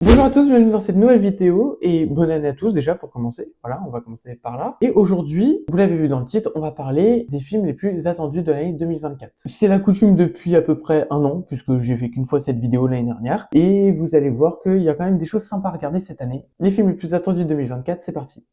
Bonjour à tous, bienvenue dans cette nouvelle vidéo et bonne année à tous déjà pour commencer. Voilà, on va commencer par là. Et aujourd'hui, vous l'avez vu dans le titre, on va parler des films les plus attendus de l'année 2024. C'est la coutume depuis à peu près un an, puisque j'ai fait qu'une fois cette vidéo l'année dernière. Et vous allez voir qu'il y a quand même des choses sympas à regarder cette année. Les films les plus attendus de 2024, c'est parti.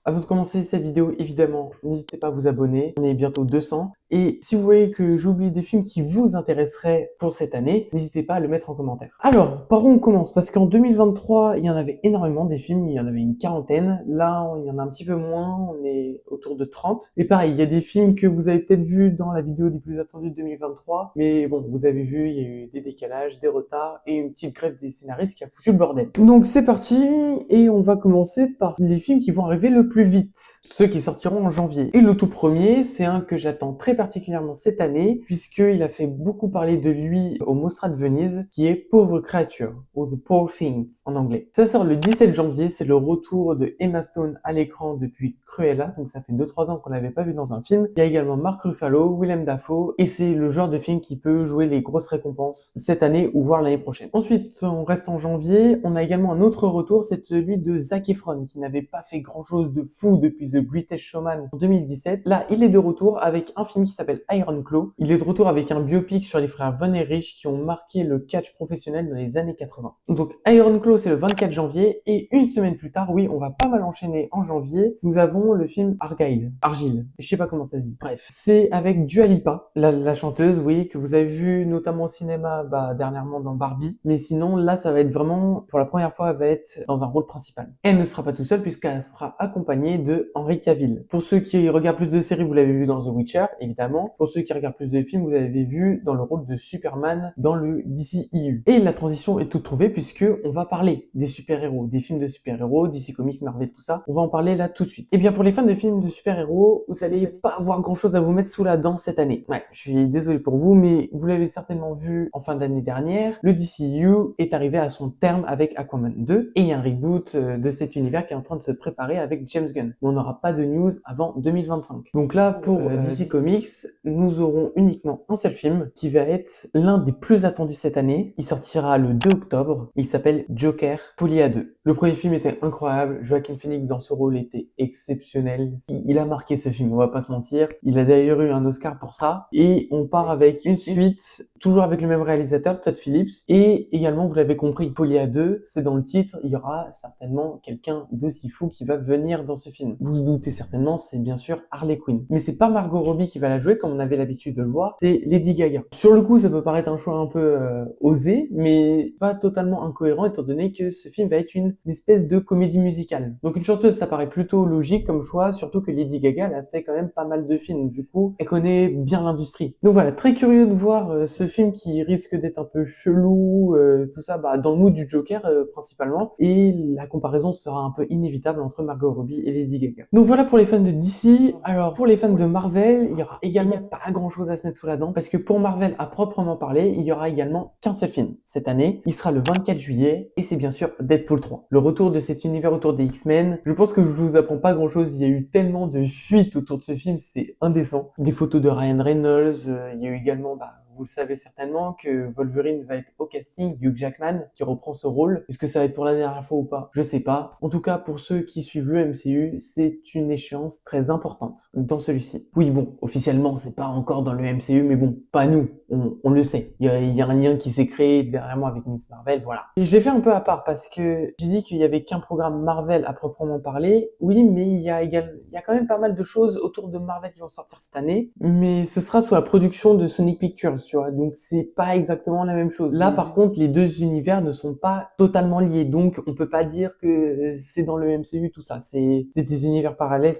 Avant de commencer cette vidéo, évidemment, n'hésitez pas à vous abonner. On est bientôt 200. Et si vous voyez que j'oublie des films qui vous intéresseraient pour cette année, n'hésitez pas à le mettre en commentaire. Alors, par où on commence? Parce qu'en 2023, il y en avait énormément des films, il y en avait une quarantaine. Là, il y en a un petit peu moins, on est autour de 30. Et pareil, il y a des films que vous avez peut-être vus dans la vidéo des plus attendus de 2023. Mais bon, vous avez vu, il y a eu des décalages, des retards et une petite grève des scénaristes qui a foutu le bordel. Donc c'est parti, et on va commencer par les films qui vont arriver le plus vite. Ceux qui sortiront en janvier. Et le tout premier, c'est un que j'attends très particulièrement cette année, puisqu'il a fait beaucoup parler de lui au Mostra de Venise, qui est Pauvre créature, ou The Poor Things en anglais. Ça sort le 17 janvier, c'est le retour de Emma Stone à l'écran depuis Cruella, donc ça fait 2-3 ans qu'on l'avait pas vu dans un film. Il y a également Mark Ruffalo, Willem Dafoe, et c'est le genre de film qui peut jouer les grosses récompenses cette année ou voire l'année prochaine. Ensuite, on reste en janvier, on a également un autre retour, c'est celui de Zac Efron, qui n'avait pas fait grand chose de fou depuis The British Showman en 2017. Là, il est de retour avec un film qui s'appelle Iron Claw. Il est de retour avec un biopic sur les frères Von Erich qui ont marqué le catch professionnel dans les années 80. Donc Iron Claw, c'est le 24 janvier et une semaine plus tard, oui, on va pas mal enchaîner en janvier, nous avons le film Argyle, je sais pas comment ça se dit. Bref, c'est avec Dua Lipa, la chanteuse, oui, que vous avez vu notamment au cinéma dernièrement dans Barbie, mais sinon là, ça va être vraiment, pour la première fois, elle va être dans un rôle principal. Elle ne sera pas toute seule puisqu'elle sera accompagnée de Henry Cavill. Pour ceux qui regardent plus de séries, vous l'avez vu dans The Witcher, évidemment. Pour ceux qui regardent plus de films, vous l'avez vu dans le rôle de Superman dans le DCEU. Et la transition est toute trouvée puisque on va parler des super-héros, des films de super-héros, DC Comics, Marvel, tout ça. On va en parler là tout de suite. Et bien pour les fans de films de super-héros, vous allez pas avoir grand-chose à vous mettre sous la dent cette année. Ouais, je suis désolé pour vous, mais vous l'avez certainement vu en fin d'année dernière. Le DCEU est arrivé à son terme avec Aquaman 2 et il y a un reboot de cet univers qui est en train de se préparer avec James Gunn. Mais on n'aura pas de news avant 2025. Donc là, pour DC Comics, nous aurons uniquement un seul film qui va être l'un des plus attendus cette année. Il sortira le 2 octobre. Il s'appelle Joker, Folie à deux. Le premier film était incroyable. Joaquin Phoenix dans ce rôle était exceptionnel. Il a marqué ce film, on va pas se mentir. Il a d'ailleurs eu un Oscar pour ça. Et on part avec une suite, toujours avec le même réalisateur, Todd Phillips. Et également, vous l'avez compris, Folie à deux, c'est dans le titre. Il y aura certainement quelqu'un d'aussi fou qui va venir dans ce film. Vous vous doutez certainement, c'est bien sûr Harley Quinn. Mais c'est pas Margot Robbie qui va la jouer comme on avait l'habitude de le voir, c'est Lady Gaga. Sur le coup, ça peut paraître un choix un peu osé, mais pas totalement incohérent étant donné que ce film va être une espèce de comédie musicale. Donc une chanteuse, ça paraît plutôt logique comme choix, surtout que Lady Gaga, elle a fait quand même pas mal de films. Du coup, elle connaît bien l'industrie. Donc voilà, très curieux de voir ce film qui risque d'être un peu chelou, tout ça, dans le mood du Joker principalement. Et la comparaison sera un peu inévitable entre Margot Robbie et Lady Gaga. Donc voilà pour les fans de DC. Alors pour les fans de Marvel, il y aura également pas grand chose à se mettre sous la dent parce que pour Marvel à proprement parler, il y aura également qu'un seul film cette année. Il sera le 24 juillet et c'est bien sûr Deadpool 3. Le retour de cet univers autour des X-Men. Je pense que je vous apprends pas grand chose. Il y a eu tellement de fuites autour de ce film, c'est indécent. Des photos de Ryan Reynolds. Il y a eu également vous le savez certainement que Wolverine va être au casting, Hugh Jackman qui reprend ce rôle. Est-ce que ça va être pour la dernière fois ou pas? Je sais pas. En tout cas, pour ceux qui suivent le MCU, c'est une échéance très importante dans celui-ci. Oui, bon, officiellement, c'est pas encore dans le MCU, mais bon, pas nous. On le sait. Il y a un lien qui s'est créé derrière moi avec Miss Marvel, voilà. Et je l'ai fait un peu à part parce que j'ai dit qu'il y avait qu'un programme Marvel à proprement parler. Oui, mais il y a quand même pas mal de choses autour de Marvel qui vont sortir cette année, mais ce sera sous la production de Sonic Pictures, tu vois, donc c'est pas exactement la même chose. Là, par contre, les deux univers ne sont pas totalement liés, donc on peut pas dire que c'est dans le MCU, tout ça. C'est des univers parallèles,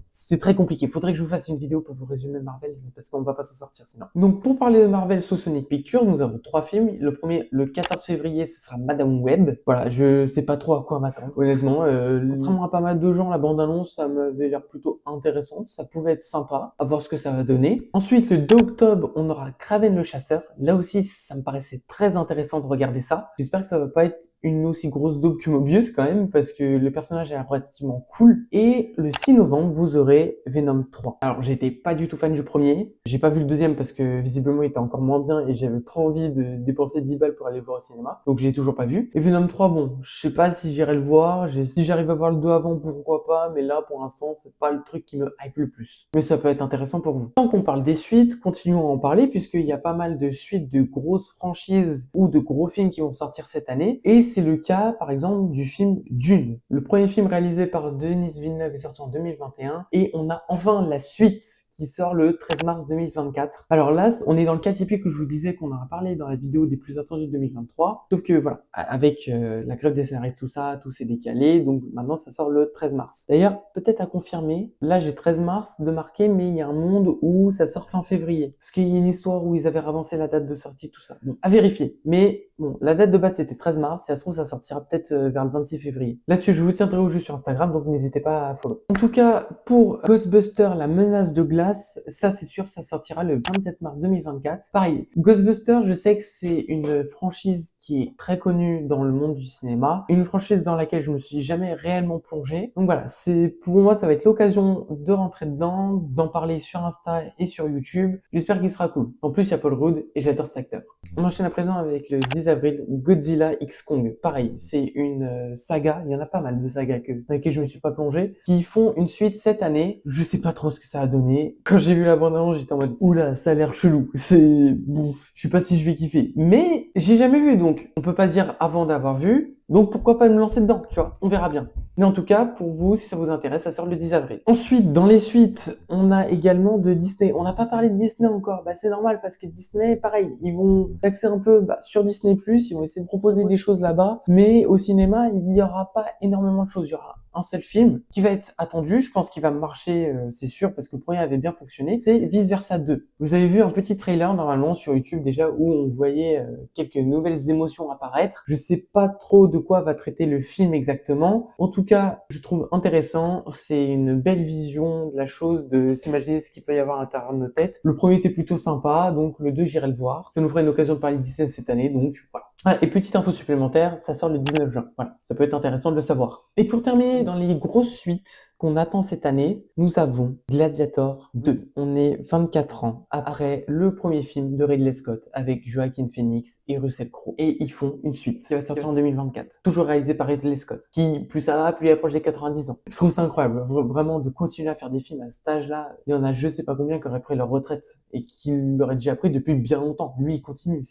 c'est très compliqué. Faudrait que je vous fasse une vidéo pour vous résumer Marvel, parce qu'on va pas s'en sortir sinon. Donc, pour parler de Marvel sous Sonic Pictures, nous avons 3 films. Le premier, le 14 février, ce sera Madame Web. Voilà, je sais pas trop à quoi m'attendre, honnêtement. Contrairement à pas mal de gens, la bande-annonce, ça m'avait l'air plutôt intéressante. Ça pouvait être sympa, à voir ce que ça va donner. Ensuite, le 2 octobre, on aura Kraven Alien le chasseur. Là aussi, ça me paraissait très intéressant de regarder ça. J'espère que ça va pas être une aussi grosse daube que Mobius quand même, parce que le personnage est relativement cool. Et le 6 novembre, vous aurez Venom 3. Alors, j'étais pas du tout fan du premier. J'ai pas vu le deuxième parce que visiblement il était encore moins bien et j'avais trop envie de dépenser 10 balles pour aller le voir au cinéma. Donc, j'ai toujours pas vu. Et Venom 3, bon, je sais pas si j'irai le voir. Si j'arrive à voir le 2 avant, pourquoi pas. Mais là, pour l'instant, c'est pas le truc qui me hype le plus. Mais ça peut être intéressant pour vous. Tant qu'on parle des suites, continuons à en parler puisqu'il y a pas mal de suites de grosses franchises ou de gros films qui vont sortir cette année. Et c'est le cas, par exemple, du film Dune. Le premier film réalisé par Denis Villeneuve est sorti en 2021 et on a enfin la suite qui sort le 13 mars 2024. Alors là, on est dans le cas typique que je vous disais qu'on en a parlé dans la vidéo des plus attendus de 2023. Sauf que voilà, avec la grève des scénaristes, tout s'est décalé. Donc maintenant, ça sort le 13 mars. D'ailleurs, peut-être à confirmer, là j'ai 13 mars de marqué, mais il y a un monde où ça sort fin février. Parce qu'il y a une histoire où ils avaient avancé la date de sortie, tout ça. Bon, à vérifier. Mais bon, la date de base c'était 13 mars. Si ça se trouve, ça sortira peut-être vers le 26 février. Là-dessus, je vous tiendrai au jus sur Instagram, donc n'hésitez pas à follow. En tout cas, pour Ghostbusters, la menace de glace, ça c'est sûr, ça sortira le 27 mars 2024. Pareil, Ghostbusters, je sais que c'est une franchise qui est très connue dans le monde du cinéma, une franchise dans laquelle je me suis jamais réellement plongé. Donc voilà, pour moi, ça va être l'occasion de rentrer dedans, d'en parler sur Insta et sur YouTube. J'espère qu'il sera cool. En plus, il y a Paul Rudd et j'adore cet acteur. On enchaîne à présent avec le 10 avril, Godzilla X Kong. Pareil, c'est une saga, il y en a pas mal de sagas dans lesquelles je me suis pas plongé, qui font une suite cette année. Je sais pas trop ce que ça a donné. Quand j'ai vu la bande-annonce, j'étais en mode oula, ça a l'air chelou. C'est bon, je sais pas si je vais kiffer. Mais j'ai jamais vu, donc on peut pas dire avant d'avoir vu. Donc pourquoi pas me lancer dedans, tu vois, on verra bien. Mais en tout cas, pour vous, si ça vous intéresse, ça sort le 10 avril. Ensuite, dans les suites, on a également de Disney. On n'a pas parlé de Disney encore, c'est normal parce que Disney, pareil, ils vont taxer un peu sur Disney+, ils vont essayer de proposer des choses là-bas, mais au cinéma, il n'y aura pas énormément de choses. Il y aura un seul film qui va être attendu, je pense qu'il va marcher, c'est sûr, parce que le premier avait bien fonctionné, c'est Vice Versa 2. Vous avez vu un petit trailer normalement sur YouTube déjà où on voyait quelques nouvelles émotions apparaître. Je sais pas trop de quoi va traiter le film exactement. En tout cas, je trouve intéressant, c'est une belle vision de la chose, de s'imaginer ce qu'il peut y avoir à l'intérieur de nos têtes. Le premier était plutôt sympa, donc le 2 j'irai le voir. Ça nous ferait une occasion de parler de Disney cette année, donc voilà. Ah, et petite info supplémentaire, ça sort le 19 juin. Voilà, ça peut être intéressant de le savoir. Et pour terminer, dans les grosses suites qu'on attend cette année, nous avons Gladiator 2. On est 24 ans après le premier film de Ridley Scott avec Joaquin Phoenix et Russell Crowe. Et ils font une suite qui va sortir en 2024. Toujours réalisée par Ridley Scott. Qui, plus ça va, plus il approche des 90 ans. Je trouve ça incroyable. Vraiment, de continuer à faire des films à cet âge-là. Il y en a je sais pas combien qui auraient pris leur retraite et qui l'auraient déjà pris depuis bien longtemps. Lui, il continue.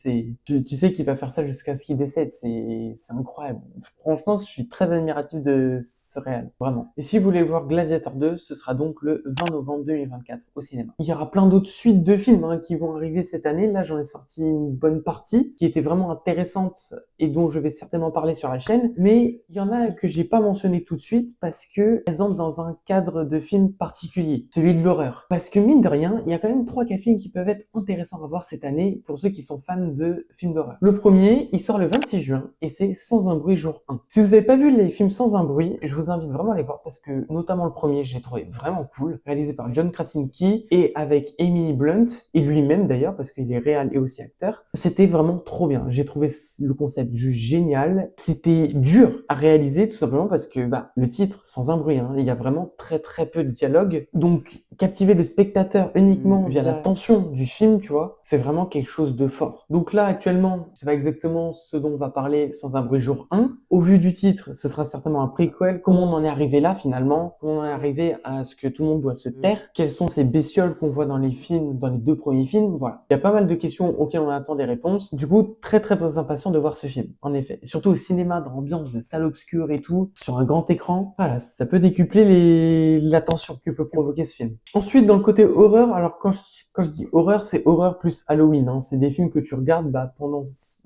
Tu sais qu'il va faire ça jusqu'à ce qu'il décède. C'est incroyable. Franchement, je suis très admiratif de ce réel. Vraiment. Et si vous voulez voir Gladiator 2, ce sera donc le 20 novembre 2024 au cinéma. Il y aura plein d'autres suites de films qui vont arriver cette année. Là, j'en ai sorti une bonne partie qui était vraiment intéressante et dont je vais certainement parler sur la chaîne. Mais il y en a que j'ai pas mentionné tout de suite parce que elles entrent dans un cadre de film particulier, celui de l'horreur. Parce que mine de rien, il y a quand même 3-4 films qui peuvent être intéressants à voir cette année pour ceux qui sont fans de films d'horreur. Le premier, il sort le 26 juin et c'est Sans un bruit jour 1. Si vous n'avez pas vu les films Sans un bruit, je vous invite vraiment à les voir parce que notamment le premier, j'ai trouvé vraiment cool, réalisé par John Krasinski et avec Emily Blunt et lui-même d'ailleurs parce qu'il est réal et aussi acteur. C'était vraiment trop bien. J'ai trouvé le concept juste génial. C'était dur à réaliser tout simplement parce que le titre Sans un bruit, il y a vraiment très très peu de dialogue. Donc captiver le spectateur uniquement via la tension du film, tu vois, c'est vraiment quelque chose de fort. Donc là actuellement, c'est pas exactement ce dont on va parler Sans un bruit jour 1. Au vu du titre, ce sera certainement un prequel. Comment on en est arrivé là finalement? Comment on est arrivé à ce que tout le monde doit se taire? Quelles sont ces bestioles qu'on voit dans les films, dans les 2 premiers films? Voilà. Il y a pas mal de questions auxquelles on attend des réponses. Du coup, très très impatient de voir ce film. En effet. Et surtout au cinéma, dans l'ambiance de salle obscure et tout, sur un grand écran. Voilà, ça peut décupler la tension que peut provoquer ce film. Ensuite, dans le côté horreur, alors quand je dis horreur, c'est horreur plus Halloween. C'est des films que tu regardes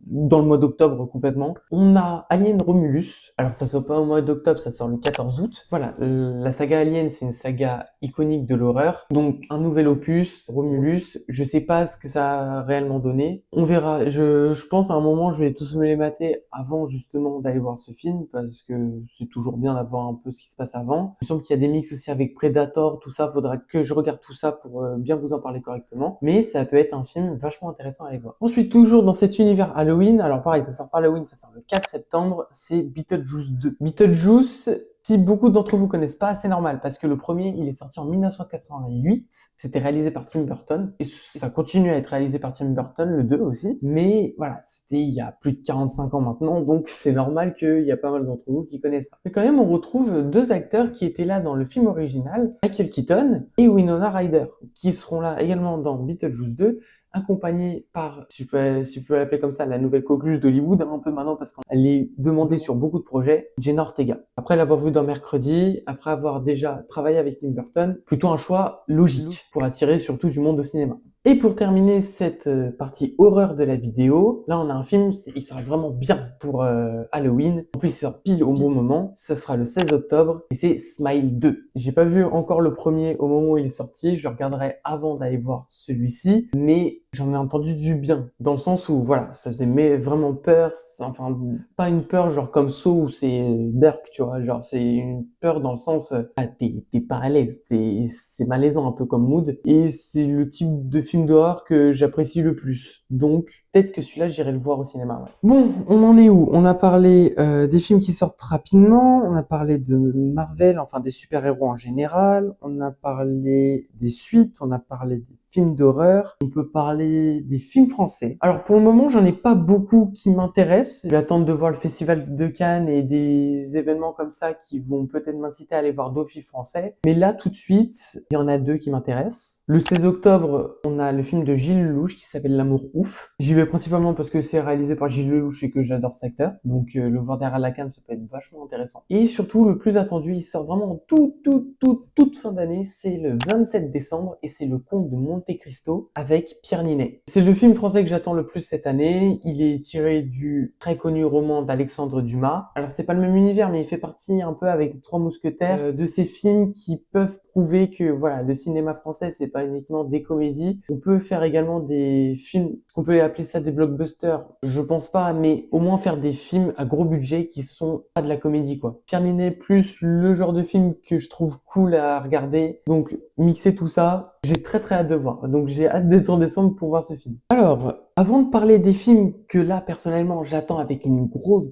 dans le le mois d'octobre complètement. On a Alien Romulus. Alors ça sort pas au mois d'octobre, ça sort le 14 août. Voilà, la saga Alien, c'est une saga iconique de l'horreur. Donc un nouvel opus, Romulus. Je sais pas ce que ça a réellement donné. On verra. Je pense à un moment, je vais tous me les mater avant justement d'aller voir ce film parce que c'est toujours bien d'avoir un peu ce qui se passe avant. Il me semble qu'il y a des mix aussi avec Predator, tout ça. Faudra que je regarde tout ça pour bien vous en parler correctement. Mais ça peut être un film vachement intéressant à aller voir. Ensuite, toujours dans cet univers Halloween, alors pareil, ça sort pas Halloween, ça sort le 4 septembre, c'est Beetlejuice 2. Beetlejuice, si beaucoup d'entre vous connaissent pas, c'est normal, parce que le premier, il est sorti en 1988, c'était réalisé par Tim Burton, et ça continue à être réalisé par Tim Burton, le 2 aussi, mais voilà, c'était il y a plus de 45 ans maintenant, donc c'est normal qu'il y a pas mal d'entre vous qui connaissent pas. Mais quand même, on retrouve deux acteurs qui étaient là dans le film original, Michael Keaton et Winona Ryder, qui seront là également dans Beetlejuice 2, accompagnée par, si je peux l'appeler comme ça, la nouvelle coqueluche d'Hollywood, un peu maintenant parce qu'elle est demandée sur beaucoup de projets, Jenna Ortega. Après l'avoir vue dans Mercredi, après avoir déjà travaillé avec Tim Burton, plutôt un choix logique pour attirer surtout du monde au cinéma. Et pour terminer cette partie horreur de la vidéo, là on a un film, il sera vraiment bien pour Halloween. En plus il sort pile au bon moment, ça sera le 16 octobre et c'est Smile 2. J'ai pas vu encore le premier au moment où il est sorti, je le regarderai avant d'aller voir celui-ci, mais j'en ai entendu du bien, dans le sens où voilà, ça faisait vraiment peur, enfin pas une peur genre comme Saw où c'est dark, tu vois, genre c'est une peur dans le sens, t'es pas à l'aise, c'est malaisant un peu comme mood, et c'est le type de film d'horreur que j'apprécie le plus. Donc peut-être que celui-là j'irai le voir au cinéma. Ouais. Bon, on en est où? On a parlé des films qui sortent rapidement, on a parlé de Marvel, enfin des super-héros en général, on a parlé des suites, on a parlé des films d'horreur, on peut parler des films français. Alors pour le moment, j'en ai pas beaucoup qui m'intéressent. Je vais attendre de voir le Festival de Cannes et des événements comme ça qui vont peut-être m'inciter à aller voir d'autres films français. Mais là, tout de suite, il y en a deux qui m'intéressent. Le 16 octobre, on a le film de Gilles Lelouch qui s'appelle L'amour ouf. J'y vais principalement parce que c'est réalisé par Gilles Lelouch et que j'adore cet acteur. Donc le voir derrière la cam, ça peut être vachement intéressant. Et surtout, le plus attendu, il sort vraiment en toute fin d'année. C'est le 27 décembre et c'est Le Comte de Monte Cristo avec Pierre Ninet. C'est le film français que j'attends le plus cette année. Il est tiré du très connu roman d'Alexandre Dumas. Alors c'est pas le même univers, mais il fait partie un peu avec les Trois Mousquetaires de ces films qui peuvent prouver que voilà, le cinéma français c'est pas uniquement des comédies. On peut faire également des films, qu'on peut appeler ça des blockbusters. Je pense pas, mais au moins faire des films à gros budget qui sont pas de la comédie quoi. Pierre Ninet plus le genre de film que je trouve cool à regarder. Donc mixer tout ça. J'ai très hâte de voir, donc j'ai hâte d'être en décembre pour voir ce film. Alors, avant de parler des films que là, personnellement, j'attends avec une grosse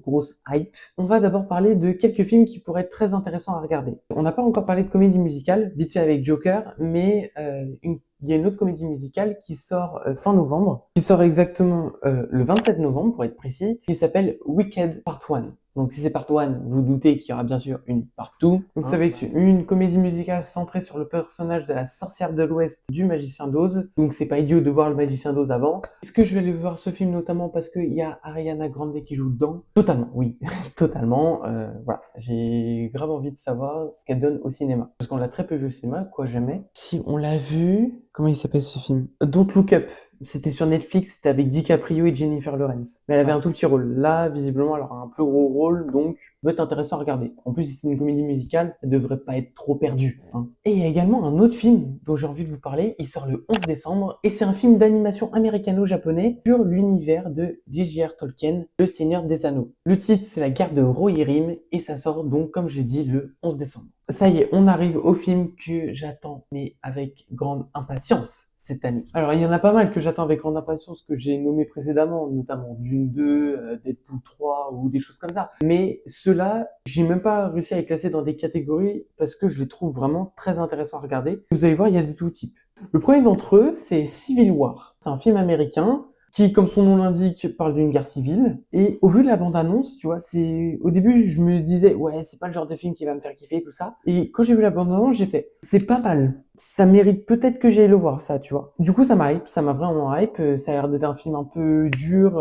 hype, on va d'abord parler de quelques films qui pourraient être très intéressants à regarder. On n'a pas encore parlé de comédie musicale, vite fait avec Joker, mais il y a une autre comédie musicale qui sort fin novembre, qui sort exactement le 27 novembre pour être précis, qui s'appelle Wicked Part 1. Donc si c'est Part 1, vous doutez qu'il y aura bien sûr une Part 2. Donc ça va être une comédie musicale centrée sur le personnage de la sorcière de l'Ouest du Magicien d'Oz. Donc c'est pas idiot de voir le Magicien d'Oz avant. Est-ce que je vais aller voir ce film notamment parce qu'il y a Ariana Grande qui joue dedans? Totalement, oui. Totalement. Voilà, j'ai grave envie de savoir ce qu'elle donne au cinéma. Parce qu'on l'a très peu vu au cinéma, quoi jamais. Si on l'a vu... Comment il s'appelle ce film? Don't Look Up. C'était sur Netflix, c'était avec DiCaprio et Jennifer Lawrence. Mais elle avait un tout petit rôle. Là, visiblement, elle aura un plus gros rôle, donc ça peut être intéressant à regarder. En plus, si c'est une comédie musicale, elle devrait pas être trop perdue. Hein. Et il y a également un autre film dont j'ai envie de vous parler. Il sort le 11 décembre et c'est un film d'animation américano-japonais sur l'univers de J.J.R. Tolkien, Le Seigneur des Anneaux. Le titre, c'est La guerre de Rohirrim et ça sort donc, comme j'ai dit, le 11 décembre. Ça y est, on arrive au film que j'attends, mais avec grande impatience cette année. Alors, il y en a pas mal que j'attends avec grande impatience que j'ai nommé précédemment, notamment Dune 2, Deadpool 3 ou des choses comme ça. Mais ceux-là, j'ai même pas réussi à les classer dans des catégories parce que je les trouve vraiment très intéressants à regarder. Vous allez voir, il y a de tout type. Le premier d'entre eux, c'est Civil War. C'est un film américain qui, comme son nom l'indique, parle d'une guerre civile. Et au vu de la bande-annonce, tu vois, au début, je me disais, ouais, c'est pas le genre de film qui va me faire kiffer, tout ça. Et quand j'ai vu la bande-annonce, j'ai fait, c'est pas mal. ça mérite peut-être que j'aille le voir, ça, tu vois. Du coup, ça m'a hype, ça m'a vraiment hype. Ça a l'air d'être un film un peu dur,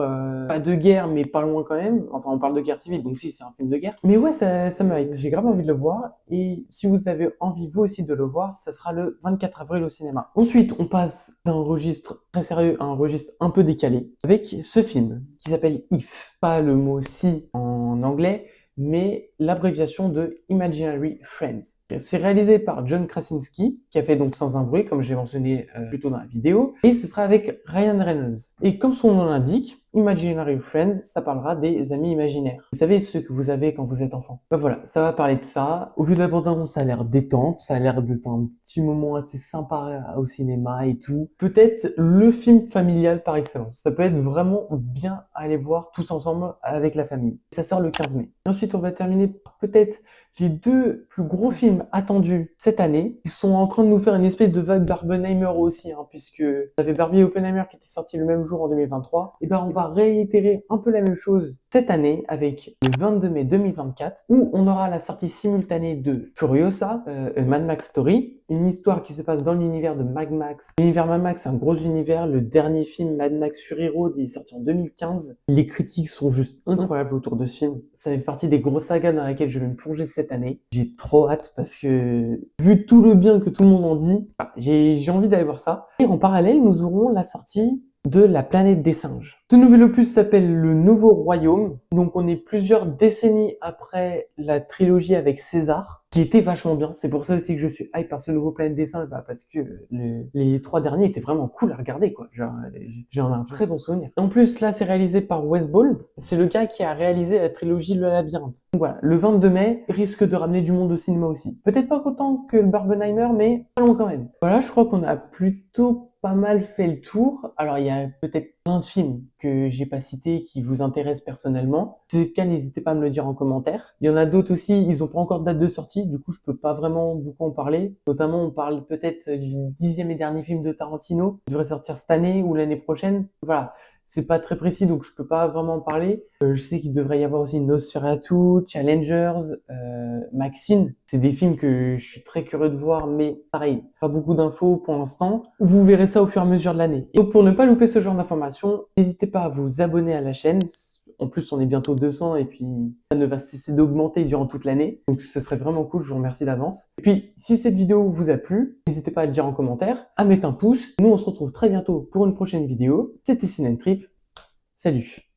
pas de guerre, mais pas loin quand même. Enfin, on parle de guerre civile, donc si, c'est un film de guerre. Mais ouais, ça me hype. J'ai grave envie de le voir. Et si vous avez envie, vous aussi, de le voir, ça sera le 24 avril au cinéma. Ensuite, on passe d'un registre très sérieux à un registre un peu décalé avec ce film qui s'appelle If. Pas le mot si en anglais, mais l'abréviation de Imaginary Friends. C'est réalisé par John Krasinski, qui a fait donc Sans un bruit, comme j'ai mentionné plus tôt dans la vidéo, et ce sera avec Ryan Reynolds. Et comme son nom l'indique, Imaginary Friends, ça parlera des amis imaginaires. Vous savez, ceux que vous avez quand vous êtes enfant. Ben voilà, ça va parler de ça. Au vu de la bande-annonce, ça a l'air détente, ça a l'air d'être un petit moment assez sympa au cinéma et tout. Peut-être le film familial par excellence. Ça peut être vraiment bien à aller voir tous ensemble avec la famille. Ça sort le 15 mai. Et ensuite, on va terminer par peut-être les deux plus gros films attendus cette année. Ils sont en train de nous faire une espèce de vague Barbenheimer aussi, hein, puisque on avait Barbie et Oppenheimer qui étaient sortis le même jour en 2023. Et ben, on va réitérer un peu la même chose cette année avec le 22 mai 2024, où on aura la sortie simultanée de Furiosa, A Mad Max Story, une histoire qui se passe dans l'univers de Mad Max. L'univers Mad Max, c'est un gros univers. Le dernier film, Mad Max Fury Road, il est sorti en 2015. Les critiques sont juste incroyables autour de ce film. Ça fait partie des grosses sagas dans lesquelles je vais me plonger cette année. J'ai trop hâte parce que, vu tout le bien que tout le monde en dit, j'ai envie d'aller voir ça. Et en parallèle, nous aurons la sortie de La planète des singes. Ce nouvel opus s'appelle Le Nouveau Royaume. Donc on est plusieurs décennies après la trilogie avec César, qui était vachement bien. C'est pour ça aussi que je suis hype par ce nouveau Planète des singes, parce que les trois derniers étaient vraiment cool à regarder, quoi. Genre, j'en ai un très bon souvenir. En plus, là, c'est réalisé par Wes Ball. C'est le gars qui a réalisé la trilogie Le Labyrinthe. Donc voilà, le 22 mai risque de ramener du monde au cinéma aussi. Peut-être pas autant que le Barbenheimer, mais pas loin quand même. Voilà, je crois qu'on a plutôt pas mal fait le tour. Alors, il y a peut-être plein de films que j'ai pas cités qui vous intéressent personnellement. Si c'est le cas, n'hésitez pas à me le dire en commentaire. Il y en a d'autres aussi, ils ont pas encore de date de sortie, du coup, je peux pas vraiment beaucoup en parler. Notamment, on parle peut-être du 10e et dernier film de Tarantino, qui devrait sortir cette année ou l'année prochaine. Voilà. C'est pas très précis, donc je peux pas vraiment en parler. Je sais qu'il devrait y avoir aussi Nosferatu, Challengers, Maxine. C'est des films que je suis très curieux de voir, mais pareil, pas beaucoup d'infos pour l'instant. Vous verrez ça au fur et à mesure de l'année. Donc pour ne pas louper ce genre d'informations, n'hésitez pas à vous abonner à la chaîne. En plus, on est bientôt 200 et puis ça ne va cesser d'augmenter durant toute l'année. Donc ce serait vraiment cool, je vous remercie d'avance. Et puis, si cette vidéo vous a plu, n'hésitez pas à le dire en commentaire, à mettre un pouce. Nous, on se retrouve très bientôt pour une prochaine vidéo. C'était Ciné Trip. Salut!